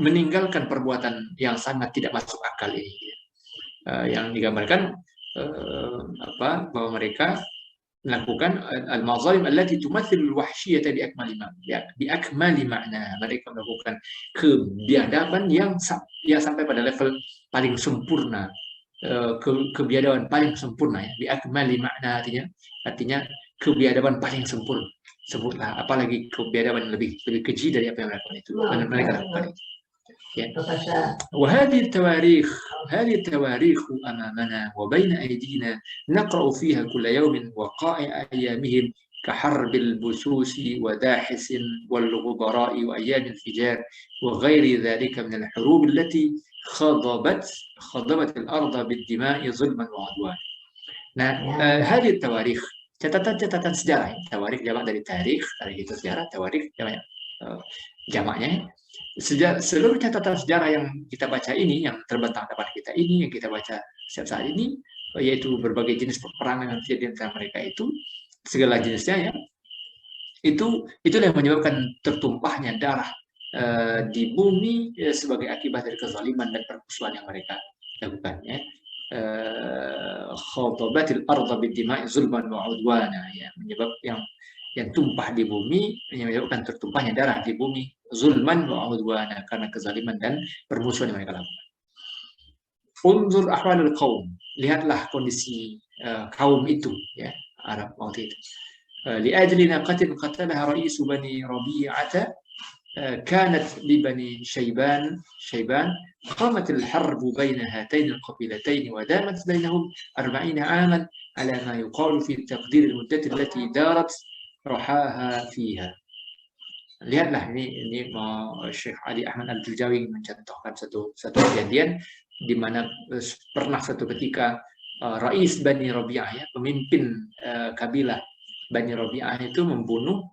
meninggalkan perbuatan yang sangat tidak masuk akal ini. Yang digambarkan bahwa mereka melakukan al-mazalim allati tumathil al-wahsyiyata bi akmali makna. Mereka melakukan kebiadaban yang sampai pada level paling sempurna, kebiadaban paling sempurna ya, bi akmali makna, artinya kebiadaban paling sempurna, apalagi kebiadaban lebih keji dari apa yang mereka lakukan itu. وهذه التواريخ أمامنا وبين أيدينا نقرأ فيها كل يوم وقائع أيامهم كحرب البسوس وداحس والغبراء وأيام الفجار وغير ذلك من الحروب التي خضبت الأرض بالدماء ظلما وعدوانا. Nah, هذه التواريخ, catatan sejarah. Tawarikh jamak dari tarikh itu sejarah, tawarikh jamaknya. Seluruh catatan sejarah yang kita baca ini, yang terbentang depan kita ini, yang kita baca setiap saat ini, yaitu berbagai jenis peperangan yang terjadi antara mereka itu, segala jenisnya ya, itulah yang menyebabkan tertumpahnya darah di bumi sebagai akibat dari kezaliman dan permusuhan yang mereka lakukan ya. Khatabatil arda bid-dima'i zulman wa 'udwana, ya, menyebab yang tumpah di bumi, menyebabkan tertumpahnya darah di bumi, zulman wa 'udwana, karena kezaliman dan permusuhan yang mereka lakukan. Unzur ahwalul qaum, lihatlah kondisi kaum itu ya, Arab waktu itu. Li ajli naqatin qatalaha ra'isu bani Rabi'ata كانت لبني شيبان قامت الحرب بين هاتين القبيلتين ودامت بينهم 40 عاما على ما يقال في تقدير المدة التي دارت رحاها فيها. Lihatlah ini Syekh Ali Ahmad Al-Jujawi mencontohkan satu kejadian di mana pernah satu ketika Rais Bani Rabi'ah ya, pemimpin kabilah Bani Rabi'ah itu membunuh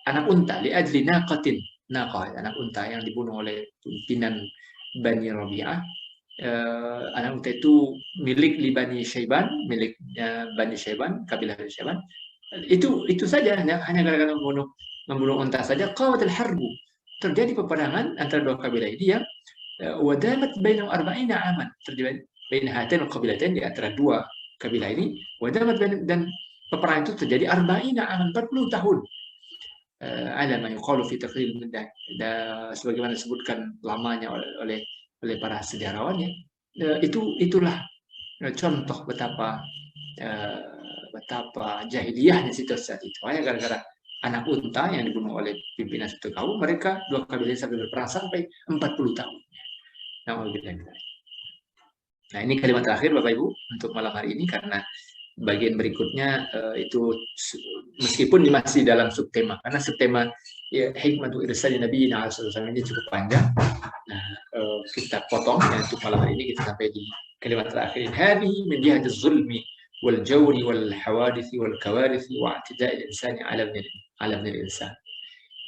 anak unta, li'ajli naqatin, naqah, anak unta yang dibunuh oleh pimpinan Bani Rabi'ah. Anak unta itu milik Bani Syaiban, miliknya Bani Syaiban, kabilah Bani Syaiban. Itu saja, hanya gara-gara membunuh unta saja, qawatil harbu, terjadi peperangan antara dua kabilah ini yang wadamat bainahum 40 aman, terjadi bain hatain qabilatain, di antara dua kabilah ini, wadamat dan peperangan itu terjadi 40 aman, 40 tahun. Ada ma yuqalu fi taqril muddah, sebagaimana disebutkan lamanya oleh para sejarawan ya. Itulah contoh betapa jahiliyahnya situasi saat itu. Hanya gara-gara anak unta yang dibunuh oleh pimpinan satu kaum, mereka dua kabilah sampai berperang sampai 40 tahun. Nah, ini kalimat terakhir Bapak Ibu untuk malam hari ini, karena bagian berikutnya itu meskipun masih dalam subtema, karena subtema ya, hikmatu irsali nabiyina sallallahu ini cukup panjang. Nah, kita potong ya, untuk malam hari ini kita sampai di kalimat terakhir. Hadhihi min jihati zulmi wal jawri wal hawadithi wal kawarithi wa i'tida'il insani ala ibnil insan.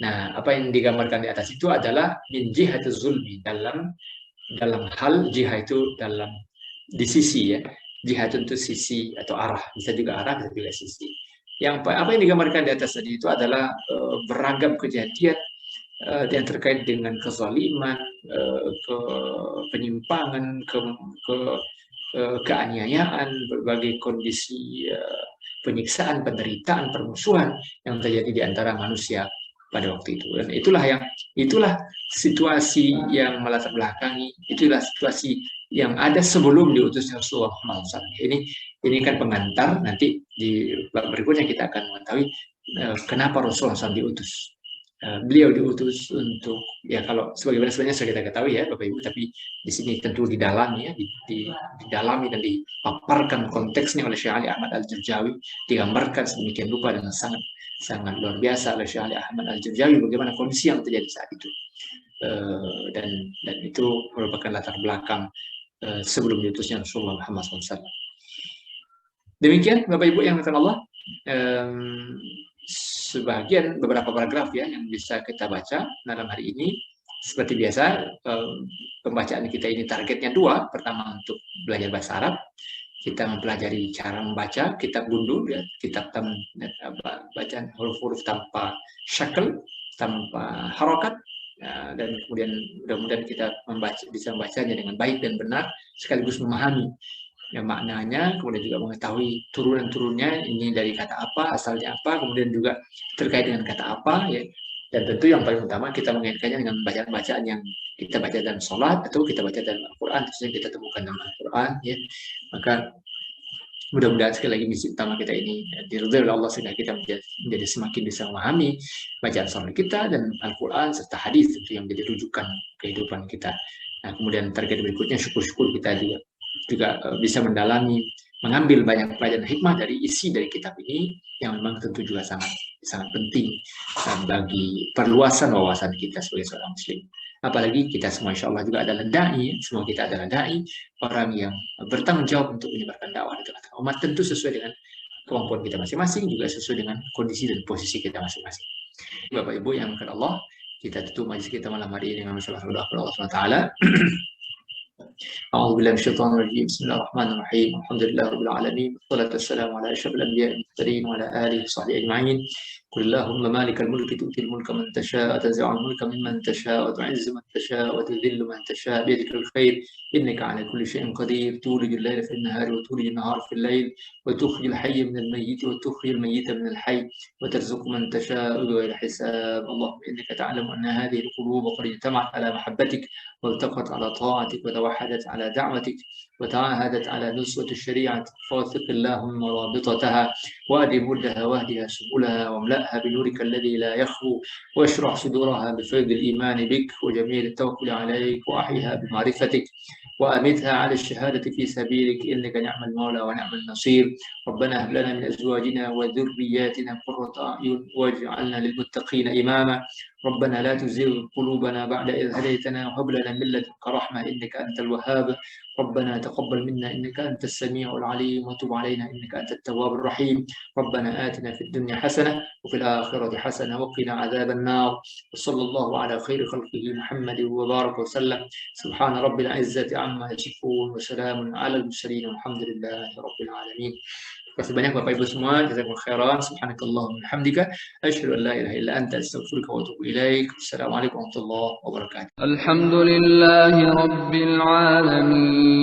Nah, apa yang digambarkan di atas itu adalah min jihati zulmi, dalam hal jihad itu di sisi ya. Jihad untuk sisi atau arah, bisa juga arah, bisa juga sisi. Apa yang digambarkan di atas tadi itu adalah beragam kejadian yang terkait dengan kezaliman, penyimpangan, keaniayaan, berbagai kondisi penyiksaan, penderitaan, permusuhan yang terjadi di antara manusia pada waktu itu. Dan itulah situasi yang melatar belakangi, itulah situasi yang ada sebelum diutusnya Rasulullah SAW. Ini kan pengantar, nanti di bab berikutnya kita akan mengetahui kenapa Rasulullah SAW diutus. beliau diutus untuk, ya kalau sebagaimana sebenarnya sudah kita ketahui ya Bapak Ibu, tapi di sini tentu didalami ya, didalami dan dipaparkan konteksnya oleh Syekh Ali Ahmad Al-Jurjawi, digambarkan sedemikian rupa dengan sangat sangat luar biasa oleh Syekh Ali Ahmad Al-Jurjawi bagaimana kondisi yang terjadi saat itu. Dan itu merupakan latar belakang sebelum diutusnya Rasulullah Muhammad SAW. Demikian Bapak Ibu yang dimuliakan Allah, sebagian beberapa paragraf ya yang bisa kita baca dalam hari ini. Seperti biasa, pembacaan kita ini targetnya 2. Pertama untuk belajar bahasa Arab, kita mempelajari cara membaca kitab gundul ya, kitab bacaan huruf-huruf tanpa syakl, tanpa harokat. Dan kemudian mudah-mudahan kita bisa membacanya dengan baik dan benar, sekaligus memahami ya maknanya, kemudian juga mengetahui turunan-turunnya, ini dari kata apa, asalnya apa, kemudian juga terkait dengan kata apa ya. Dan tentu yang paling utama kita mengaitkannya dengan bacaan-bacaan yang kita baca dalam sholat atau kita baca dalam Al-Quran, tentunya kita temukan dalam Al-Quran ya. Maka mudah-mudahan sekali lagi misi utama kita ini diridhoi oleh Allah sehingga kita menjadi semakin bisa memahami bacaan sholat kita dan Al-Quran serta hadis tentu yang menjadi rujukan kehidupan kita. Nah, kemudian target berikutnya syukur-syukur kita juga bisa mendalami, mengambil banyak pelajaran hikmah dari isi dari kitab ini yang memang tentu juga sangat penting bagi perluasan wawasan kita sebagai seorang muslim. Apalagi kita semua insya Allah juga adalah da'i, semua kita adalah da'i, orang yang bertanggung jawab untuk menyebarkan dakwah di tengah-tengah umat, tentu sesuai dengan kemampuan kita masing-masing, juga sesuai dengan kondisi dan posisi kita masing-masing. Bapak Ibu yang dimuliakan Allah, kita tutup majelis kita malam hari ini dengan masalah doa kepada Allah SWT. أعوذ بالله من الشيطان الرجيم بسم الله الرحمن الرحيم الحمد لله رب العالمين والصلاة والسلام على أشرف الأنبياء والمرسلين وعلى آله وصحبه أجمعين قل اللهم مالك الملك تؤتي الملك من تشاء وتنزع الملك ممن تشاء وتعز من تشاء وتذل من تشاء بيدك الخير إنك على كل شيء قدير تولج الليل في النهار وتولج النهار في الليل وتخرج الحي من الميت وتخرج الميت من الحي وترزق من تشاء بغير حساب اللهم إنك تعلم أن هذه القلوب قد اجتمعت على محبتك والتقت على طاعتك وتوحدت على دعوتك وتعاهدت على نصرة الشريعة فوثق اللهم رابطتها وأدم ودها واهدها سبلها واملأها بنورك الذي لا يخفو واشرح صدورها بفيض الإيمان بك وجميل التوكل عليك وأحيها بمعرفتك وأمتها على الشهادة في سبيلك إنك نعم المولى ونعم النصير ربنا هب لنا من أزواجنا وذرياتنا قرة أعين واجعلنا للمتقين إماما ربنا لا تزغ قلوبنا بعد إذ هديتنا وهب لنا من لدنك رحمة إنك أنت الوهاب ربنا تقبل منا إنك أنت السميع العليم وتب علينا إنك أنت التواب الرحيم ربنا آتنا في الدنيا حسنة وفي الآخرة حسنة وقنا عذاب النار وصلى الله على خير خلقه محمد وبارك وسلم سبحان رب العزة عما يصفون وسلام على المرسلين والحمد لله رب العالمين. Terima kasih banyak Bapak Ibu semua. Jazakumullah khairan. Subhanakallahumma hamdika asyhadu an la ilaha illa anta astaghfiruka wa atubu ilaik. Assalamualaikum warahmatullahi wabarakatuh. Alhamdulillahi rabbil alamin.